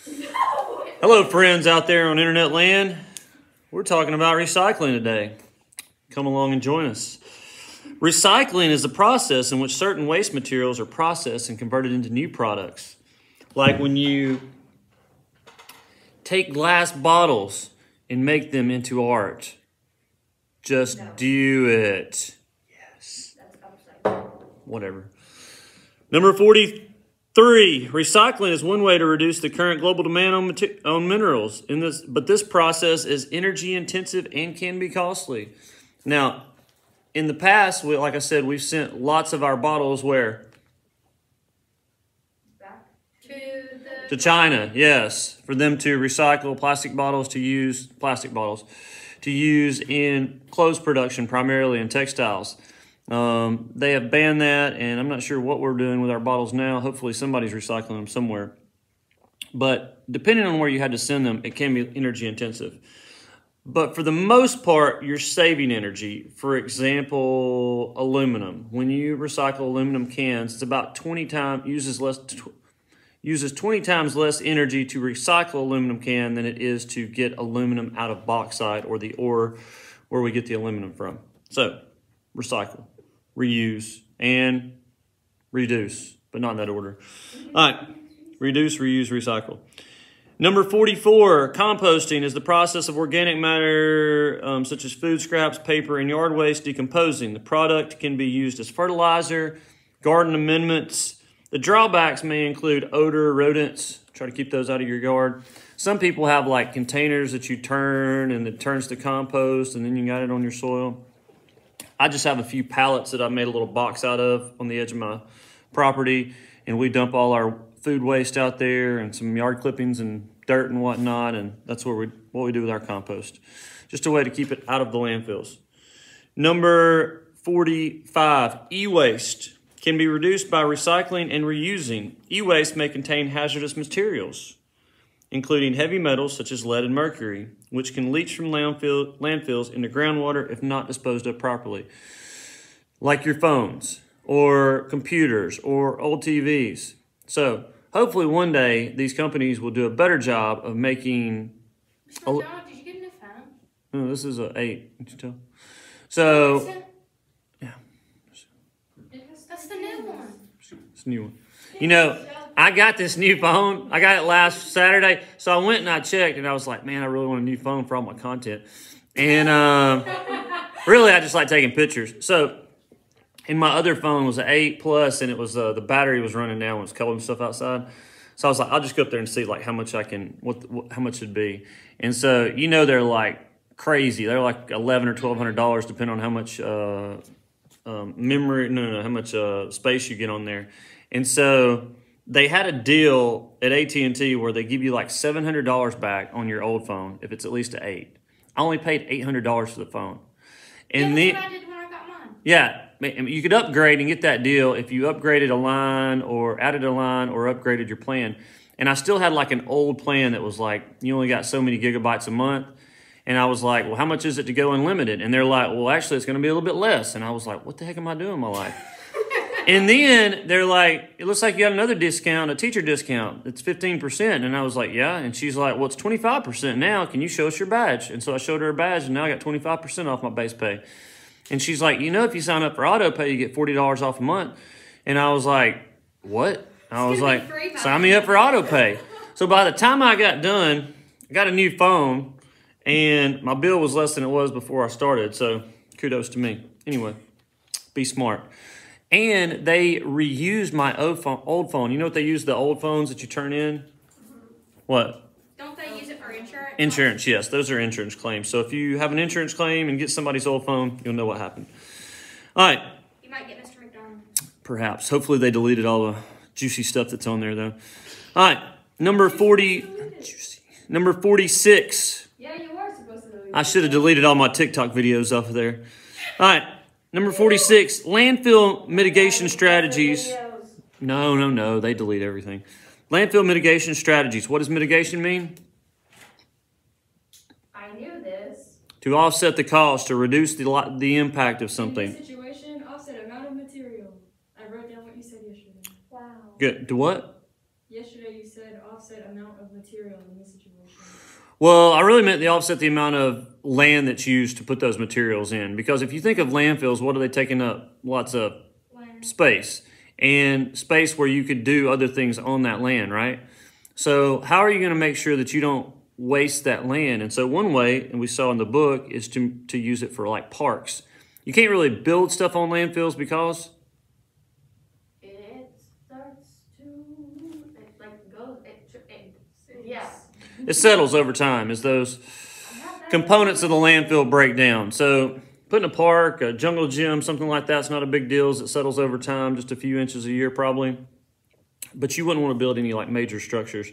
Hello, friends out there on internet land. We're talking about recycling today. Come along and join us. Recycling is the process in which certain waste materials are processed and converted into new products. Like when you take glass bottles and make them into art. Just do it. Yes. Whatever. Number 43. Recycling is one way to reduce the current global demand on minerals. But this process is energy intensive and can be costly. Now, in the past, like I said, we've sent lots of our bottles where? Back to China, yes. For them to recycle plastic bottles, to use in clothes production, primarily in textiles. They have banned that, and I'm not sure what we're doing with our bottles now. Hopefully somebody's recycling them somewhere. But depending on where you had to send them, it can be energy intensive. But for the most part, you're saving energy. For example, aluminum. When you recycle aluminum cans, it's about 20 times, uses 20 times less energy to recycle aluminum can than it is to get aluminum out of bauxite or the ore where we get the aluminum from. So, recycle, reuse, and reduce, but not in that order. All right, reduce, reuse, recycle. Number 44, composting is the process of organic matter such as food scraps, paper, and yard waste decomposing. The product can be used as fertilizer, garden amendments. The drawbacks may include odor, rodents. Try to keep those out of your yard. Some people have like containers that you turn and it turns to compost and then you got it on your soil. I just have a few pallets that I made a little box out of on the edge of my property, and we dump all our food waste out there and some yard clippings and dirt and whatnot, and that's what we do with our compost. Just a way to keep it out of the landfills. Number 45, e-waste can be reduced by recycling and reusing. E-waste may contain hazardous materials, including heavy metals such as lead and mercury, which can leach from landfills into groundwater if not disposed of properly, like your phones or computers or old TVs. So hopefully one day these companies will do a better job of making... Did you get a new phone? No, this is an 8. Did you tell? So... yeah. That's the new one. It's a new one. You know, I got this new phone. I got it last Saturday. So I went and I checked and I was like, man, I really want a new phone for all my content. And really, I just like taking pictures. So, and my other phone was an 8 Plus and it was the battery was running down when it was cold and stuff outside. So I was like, I'll just go up there and see like how much I can, how much it'd be. And so, you know, they're like crazy. They're like $1,100 or $1,200 depending on how much how much space you get on there. And so they had a deal at AT&T where they give you like $700 back on your old phone if it's at least an 8. I only paid $800 for the phone. And that's what I did when I got mine. Yeah, you could upgrade and get that deal if you upgraded a line or added a line or upgraded your plan. And I still had like an old plan that was like, you only got so many gigabytes a month. And I was like, well, how much is it to go unlimited? And they're like, well, actually, it's going to be a little bit less. And I was like, what the heck am I doing in my life? And then they're like, it looks like you got another discount, a teacher discount. It's 15%. And I was like, yeah. And she's like, well, it's 25% now. Can you show us your badge? And so I showed her a badge, and now I got 25% off my base pay. And she's like, you know, if you sign up for auto pay, you get $40 off a month. And I was like, what? I was like, sign me up for auto pay. So by the time I got done, I got a new phone, and my bill was less than it was before I started. So kudos to me. Anyway, be smart. And they reused my old phone. You know what they use the old phones that you turn in? What? Don't they use it for insurance? Insurance, yes. Those are insurance claims. So if you have an insurance claim and get somebody's old phone, you'll know what happened. All right. You might get Mr. McDonald. Perhaps. Hopefully they deleted all the juicy stuff that's on there, though. All right. Number 46. Yeah, you were supposed to delete it. I should have deleted all my TikTok videos off of there. All right. Number 46, landfill mitigation strategies. No, they delete everything. Landfill mitigation strategies. What does mitigation mean? I knew this. To offset the cost, to reduce the impact of something. In this situation, offset amount of material. I wrote down what you said yesterday. Wow. Good. To what? Yesterday you said offset offset amount of material in this situation? Well, I really meant offset the amount of land that's used to put those materials in. Because if you think of landfills, what are they taking up? Lots of space. And space where you could do other things on that land, right? So how are you going to make sure that you don't waste that land? And so one way, and we saw in the book, is to use it for like parks. You can't really build stuff on landfills because It starts to, yeah. it settles over time as those components of the landfill break down. So putting a park, a jungle gym, something like that's not a big deal as it settles over time, just a few inches a year probably. But you wouldn't want to build any like major structures.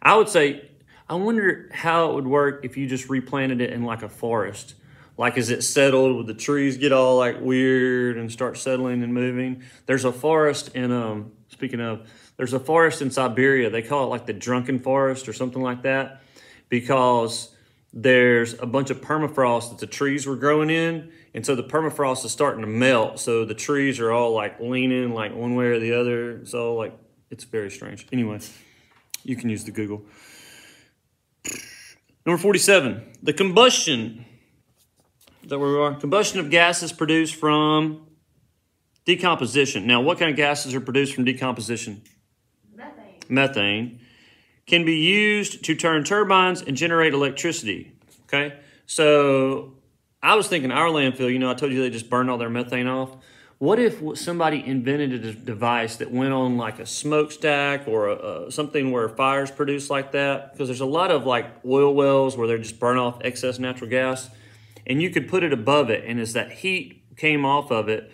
I would say, I wonder how it would work if you just replanted it in like a forest. Like as it settled, would the trees get all like weird and start settling and moving? There's a forest in, speaking of, there's a forest in Siberia. They call it like the Drunken Forest or something like that because there's a bunch of permafrost that the trees were growing in. And so the permafrost is starting to melt. So the trees are all like leaning like one way or the other. So like, it's very strange. Anyway, you can use the Google. Number 47, the combustion. Is that where we are? Combustion of gases produced from decomposition. Now, what kind of gases are produced from decomposition? Methane. Methane. Can be used to turn turbines and generate electricity. Okay? So, I was thinking our landfill, you know, I told you they just burned all their methane off. What if somebody invented a device that went on like a smokestack or something where fire's produced like that? Because there's a lot of like oil wells where they just burn off excess natural gas. And you could put it above it, and as that heat came off of it,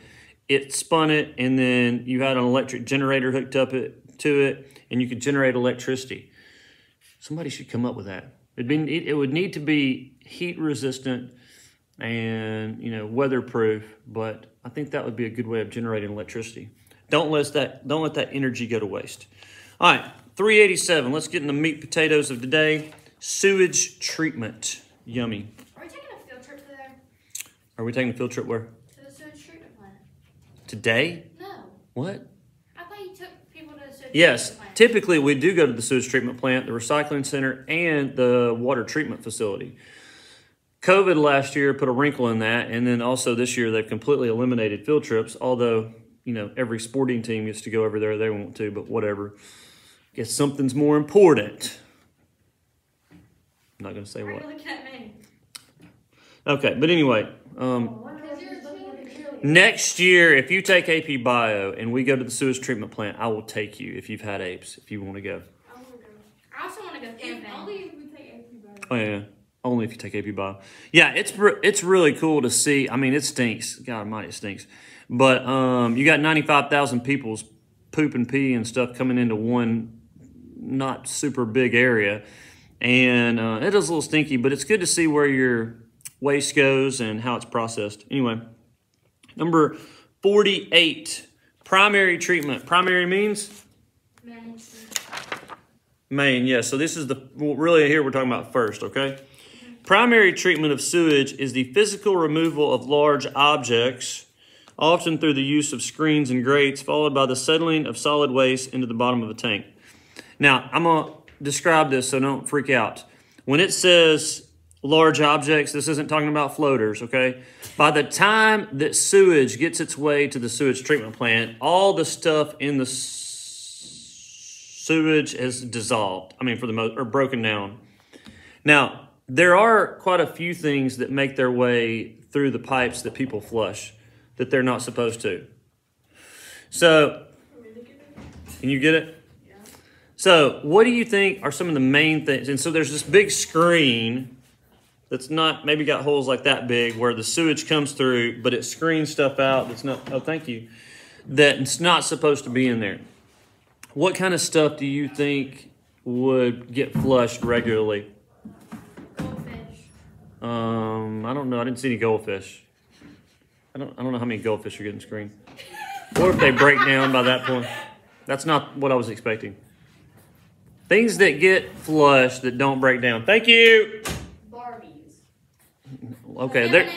it spun it, and then you had an electric generator hooked up to it, and you could generate electricity. Somebody should come up with that. It would need to be heat resistant and, you know, weatherproof, but I think that would be a good way of generating electricity. Don't let that energy go to waste. All right, 387. Let's get in the meat potatoes of today. Sewage treatment. Yummy. Are we taking a field trip to there? Are we taking a field trip where? To the sewage treatment plant. Today? No. What? I thought you took people to the sewage Yes. treatment plant. Typically, we do go to the sewage treatment plant, the recycling center, and the water treatment facility. COVID last year put a wrinkle in that, and then also this year they've completely eliminated field trips, although, you know, every sporting team gets to go over there. They want to, but whatever. Guess something's more important. I'm not going to say Why are what. you looking at me? Okay, but anyway, next year, if you take AP Bio and we go to the sewage treatment plant, I will take you if you've had apes, if you want to go. I want to go. I also want to go camping. Only if we take AP Bio. Oh, yeah. Only if you take AP Bio. Yeah, it's really cool to see. I mean, it stinks. God almighty, it stinks. But you got 95,000 people's poop and pee and stuff coming into one not super big area. And it is a little stinky, but it's good to see where your waste goes and how it's processed. Anyway, number 48, primary treatment. Primary means? Main, yeah. So this is really here we're talking about first, okay? Primary treatment of sewage is the physical removal of large objects, often through the use of screens and grates, followed by the settling of solid waste into the bottom of a tank. Now, I'm going to describe this so don't freak out. When it says large objects, this isn't talking about floaters, okay? By the time that sewage gets its way to the sewage treatment plant, all the stuff in the sewage has dissolved. I mean, for the most, or broken down. Now, there are quite a few things that make their way through the pipes that people flush that they're not supposed to. So, can you get it? Yeah. So, what do you think are some of the main things? And so there's this big screen that's not, maybe got holes like that big where the sewage comes through, but it screens stuff out that's not, oh, thank you, that's not supposed to be in there. What kind of stuff do you think would get flushed regularly? I don't know. I didn't see any goldfish. I don't know how many goldfish are getting screened. Or if they break down by that point. That's not what I was expecting. Things that get flushed that don't break down. Thank you. Barbies. Okay,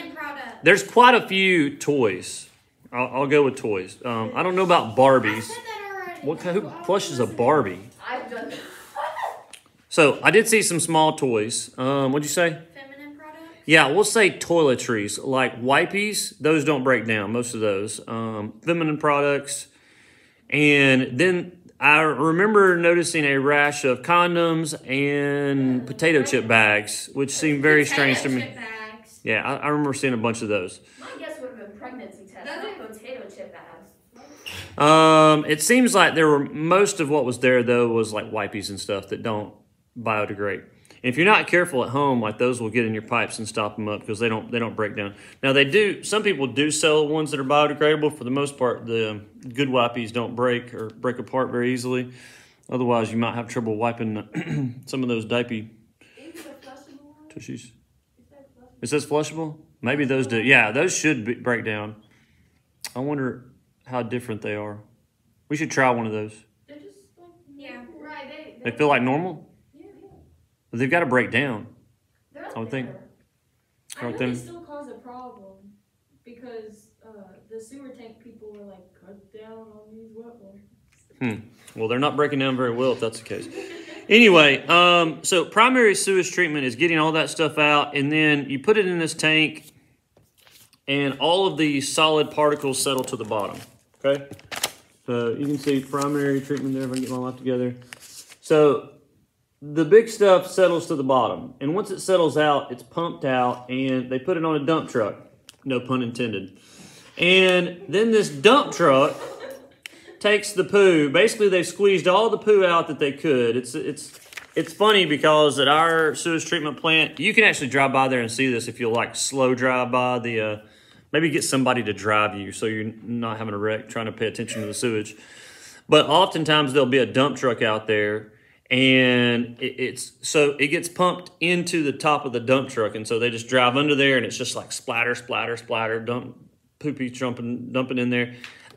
there's quite a few toys. I'll go with toys. I don't know about Barbies. I said that already. Who flushes a Barbie? I've done that. So I did see some small toys. What'd you say? Feminine products? Yeah, we'll say toiletries, like wipies. Those don't break down, most of those. Feminine products. And then I remember noticing a rash of condoms and potato chip bags, which seemed very strange to me. Potato chip bags. Yeah, I remember seeing a bunch of those. My guess would have been pregnancy tests, not potato chip bags. It seems like most of what was there though was like wipies and stuff that don't biodegrade. And if you're not careful at home, like those will get in your pipes and stop them up because they don't break down. Now they do. Some people do sell ones that are biodegradable. For the most part, the good wipies don't break or break apart very easily. Otherwise, you might have trouble wiping some of those diaper tissues. It says flushable. Maybe those do. Yeah, those should break down. I wonder how different they are. We should try one of those. They're just like, Yeah. right. They feel like normal. Yeah. But they've got to break down. They're I would think. thinner. I know Right they then. still cause a problem because the sewer tank people were like, cut down on these wet ones. Well, they're not breaking down very well if that's the case. Anyway, so primary sewage treatment is getting all that stuff out, and then you put it in this tank, and all of the solid particles settle to the bottom. Okay? So you can see primary treatment there if I get my life together. So the big stuff settles to the bottom, and once it settles out, it's pumped out, and they put it on a dump truck. No pun intended. And then this dump truck takes the poo. Basically, they've squeezed all the poo out that they could. It's funny because at our sewage treatment plant, you can actually drive by there and see this if you'll like slow drive by the. Maybe get somebody to drive you so you're not having a wreck trying to pay attention to the sewage. But oftentimes there'll be a dump truck out there, and it gets pumped into the top of the dump truck, and so they just drive under there, and it's just like splatter, splatter, splatter, poopy dumping in there.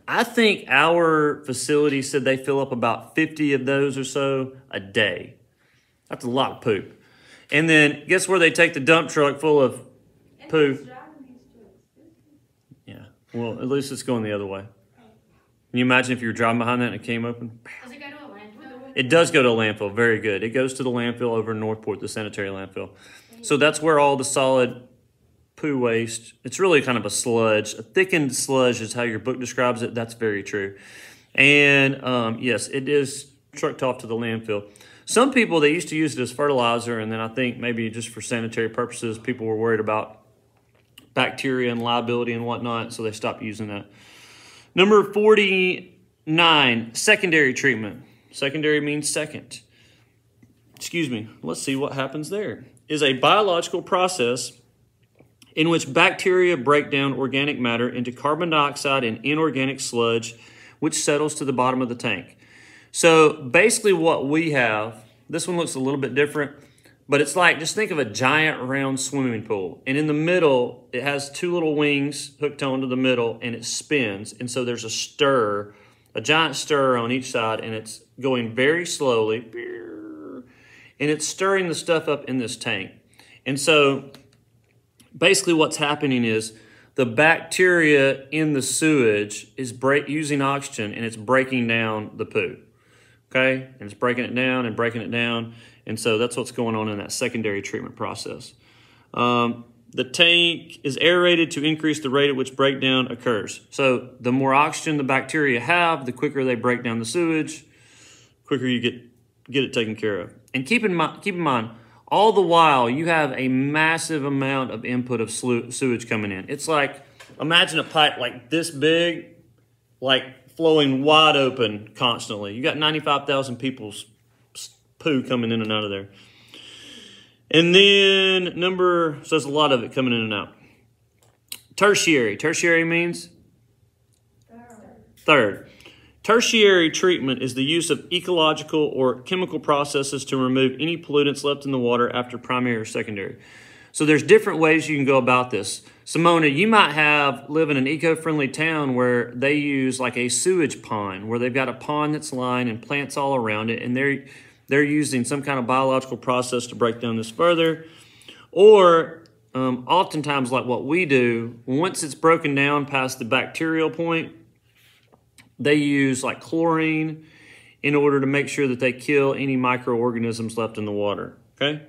I think our facility said they fill up about 50 of those or so a day. That's a lot of poop. And then guess where they take the dump truck full of poo? Yeah. Well, at least it's going the other way. Can you imagine if you were driving behind that and it came open? Does it go to a landfill? It does go to a landfill. Very good. It goes to the landfill over in Northport, the sanitary landfill. So that's where all the solid poo waste, it's really kind of a sludge. A thickened sludge is how your book describes it. That's very true. And yes, it is trucked off to the landfill. Some people, they used to use it as fertilizer, and then I think maybe just for sanitary purposes, people were worried about bacteria and liability and whatnot, so they stopped using that. Number 49, secondary treatment. Secondary means second. Excuse me. Let's see what happens there. Is a biological process in which bacteria break down organic matter into carbon dioxide and inorganic sludge, which settles to the bottom of the tank. So basically what we have, this one looks a little bit different, but it's like, just think of a giant round swimming pool. And in the middle, it has two little wings hooked onto the middle, and it spins. And so there's a stir, a giant stir on each side, and it's going very slowly. And it's stirring the stuff up in this tank. And so basically what's happening is the bacteria in the sewage is using oxygen, and it's breaking down the poo. Okay? And it's breaking it down and breaking it down. And so that's what's going on in that secondary treatment process. The tank is aerated to increase the rate at which breakdown occurs. So the more oxygen the bacteria have, the quicker they break down the sewage, quicker you get it taken care of. And keep in mind, all the while you have a massive amount of input of sewage coming in. It's like, imagine a pipe like this big, like flowing wide open constantly. You got 95,000 people's poo coming in and out of there. And then so there's a lot of it coming in and out. Tertiary. Tertiary means? Third. Tertiary treatment is the use of ecological or chemical processes to remove any pollutants left in the water after primary or secondary. So there's different ways you can go about this. Simona, you might live in an eco-friendly town where they use like a sewage pond, where they've got a pond that's lined and plants all around it, and they're using some kind of biological process to break down this further. Or oftentimes, like what we do, once it's broken down past the bacterial point, they use like chlorine in order to make sure that they kill any microorganisms left in the water, okay?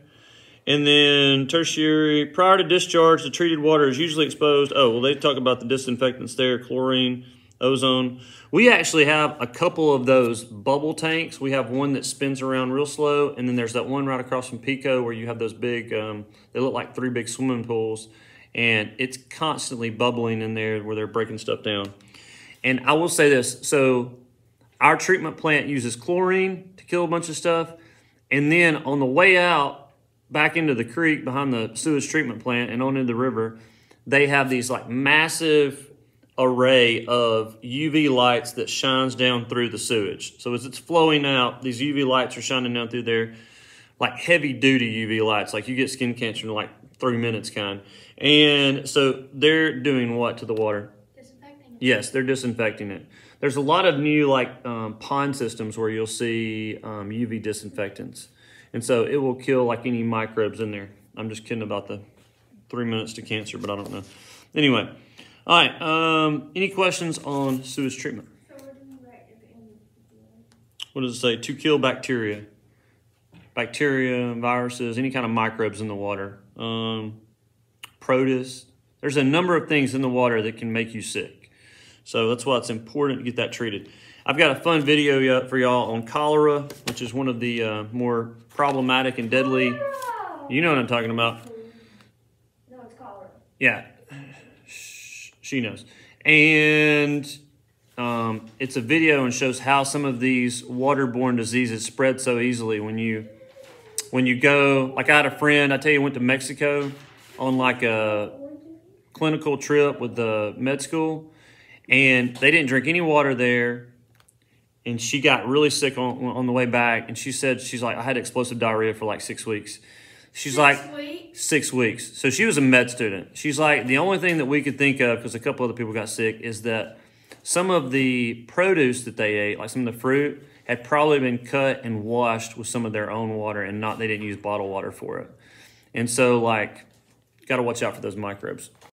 And then tertiary, prior to discharge, the treated water is usually exposed. Oh, well, they talk about the disinfectants there, chlorine, ozone. We actually have a couple of those bubble tanks. We have one that spins around real slow, and then there's that one right across from Pico where you have those big, they look like 3 big swimming pools, and it's constantly bubbling in there where they're breaking stuff down. And I will say this, so our treatment plant uses chlorine to kill a bunch of stuff, and then on the way out, back into the creek behind the sewage treatment plant and on into the river, they have these like massive array of UV lights that shines down through the sewage. So as it's flowing out, these UV lights are shining down through there, like heavy duty UV lights, like you get skin cancer in like 3 minutes kind. And so they're doing what to the water? Disinfecting it. Yes, they're disinfecting it. There's a lot of new like pond systems where you'll see UV disinfectants. And so it will kill like any microbes in there. I'm just kidding about the 3 minutes to cancer, but I don't know. Anyway, all right. Any questions on sewage treatment? So what do you write at the end of the What does it say? To kill bacteria. Bacteria, viruses, any kind of microbes in the water. Protists. There's a number of things in the water that can make you sick. So that's why it's important to get that treated. I've got a fun video for y'all on cholera, which is one of the more problematic and deadly. You know what I'm talking about. No, it's cholera. Yeah, she knows. And it's a video and shows how some of these waterborne diseases spread so easily when you go. Like I had a friend, I tell you, went to Mexico on like a clinical trip with the med school, and they didn't drink any water there. And she got really sick on the way back. And she said, she's like, I had explosive diarrhea for like 6 weeks. She's like, 6 weeks. So she was a med student. She's like, the only thing that we could think of, because a couple other people got sick, is that some of the produce that they ate, like some of the fruit, had probably been cut and washed with some of their own water and they didn't use bottled water for it. And so like, got to watch out for those microbes.